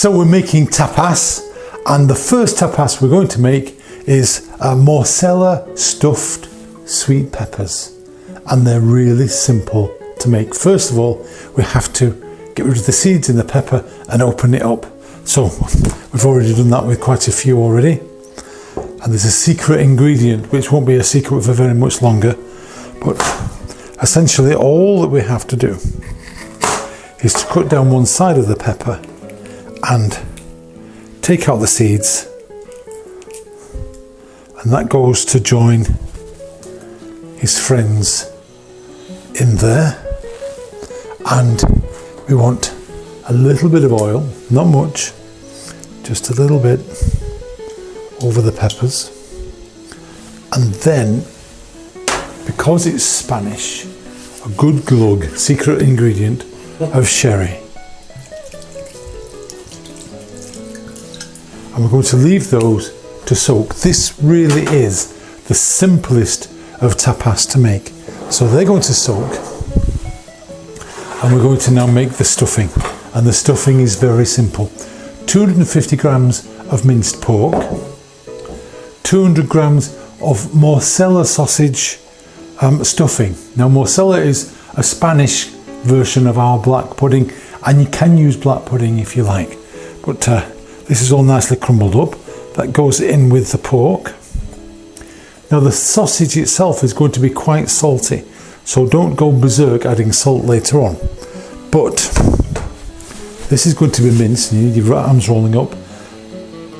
So we're making tapas, and the first tapas we're going to make is Morcella stuffed sweet peppers, and they're really simple to make. First of all, we have to get rid of the seeds in the pepper and open it up. So we've already done that with quite a few already, and there's a secret ingredient which won't be a secret for very much longer, but essentially all that we have to do is to cut down one side of the pepper and take out the seeds, and that goes to join his friends in there. And we want a little bit of oil, not much, just a little bit over the peppers. And then, because it's Spanish, a good glug, secret ingredient of sherry. And we're going to leave those to soak. This really is the simplest of tapas to make. So they're going to soak, and we're going to now make the stuffing. And the stuffing is very simple. 250 grams of minced pork, 200 grams of Morcella sausage stuffing. Now Morcella is a Spanish version of our black pudding, and you can use black pudding if you like, but this is all nicely crumbled up. That goes in with the pork. Now the sausage itself is going to be quite salty, so don't go berserk adding salt later on. But this is going to be minced, and you need your arms rolling up,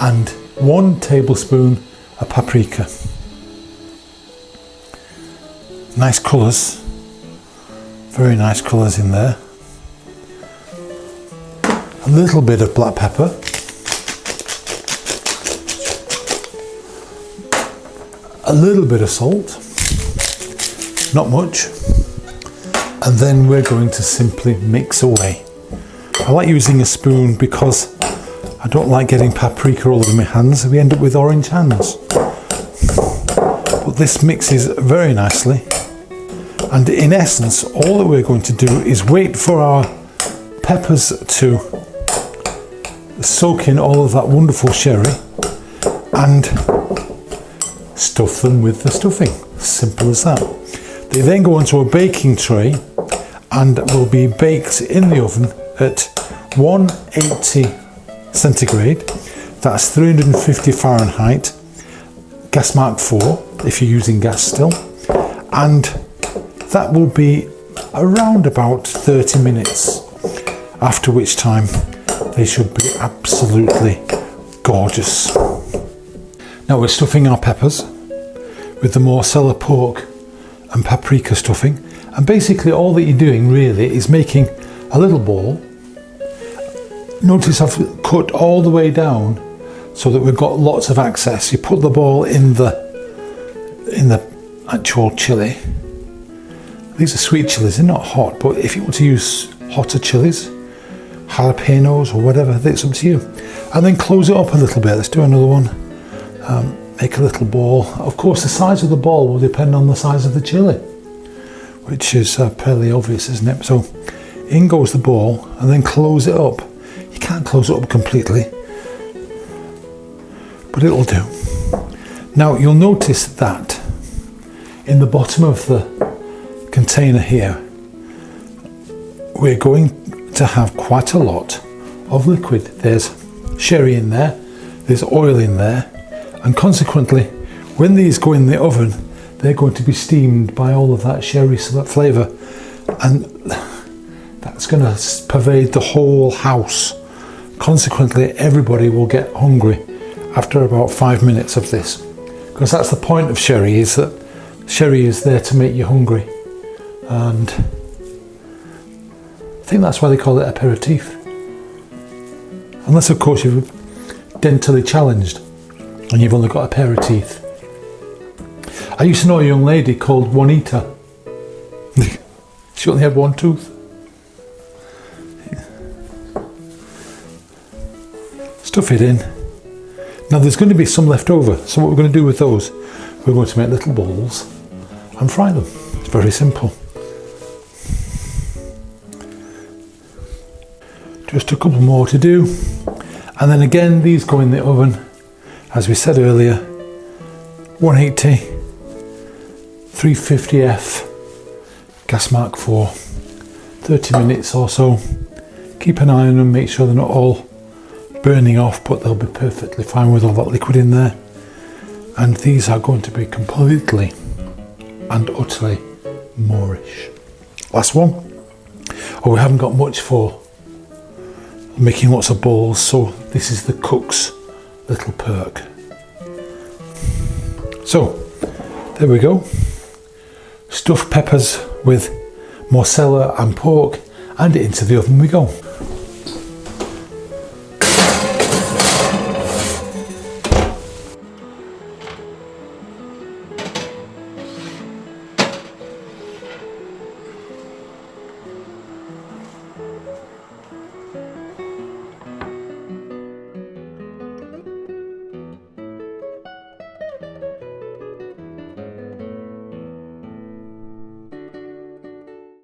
and 1 tablespoon of paprika. Nice colours, very nice colours in there. A little bit of black pepper. A little bit of salt, not much, and then we're going to simply mix away. I like using a spoon because I don't like getting paprika all over my hands. We end up with orange hands. But this mixes very nicely, and in essence all that we're going to do is wait for our peppers to soak in all of that wonderful sherry and stuff them with the stuffing. Simple as that. They then go onto a baking tray and will be baked in the oven at 180 centigrade. That's 350 Fahrenheit. Gas mark 4 if you're using gas still. And that will be around about 30 minutes, after which time they should be absolutely gorgeous. Now we're stuffing our peppers with the Morcella pork and paprika stuffing, and basically all that you're doing really is making a little ball. Notice I've cut all the way down so that we've got lots of access. You put the ball in the actual chilli. These are sweet chilies, they're not hot, but if you want to use hotter chilies, jalapenos or whatever, it's up to you. And then close it up a little bit. Let's do another one. Make a little ball. Of course, the size of the ball will depend on the size of the chili, which is fairly obvious, isn't it? So in goes the ball, and then close it up. You can't close it up completely, but it'll do. Now you'll notice that in the bottom of the container here, we're going to have quite a lot of liquid. There's sherry in there, there's oil in there, and consequently when these go in the oven they're going to be steamed by all of that sherry flavour, and that's going to pervade the whole house. Consequently everybody will get hungry after about 5 minutes of this, because that's the point of sherry, is that sherry is there to make you hungry, and I think that's why they call it aperitif, unless of course you're dentally challenged and you've only got a pair of teeth. I used to know a young lady called Juanita. She only had one tooth. Stuff it in. Now there's going to be some left over, so what we're going to do with those, we're going to make little balls and fry them. It's very simple. Just a couple more to do, And then again, these go in the oven, as we said earlier, 180, 350F, gas mark 4, 30 minutes or so. Keep an eye on them, make sure they're not all burning off, but they'll be perfectly fine with all that liquid in there. And these are going to be completely and utterly Moorish. Last one. Oh, we haven't got much for making lots of balls, so this is the cook's little perk. So, there we go. Stuffed peppers with Morcella and pork, and into the oven we go.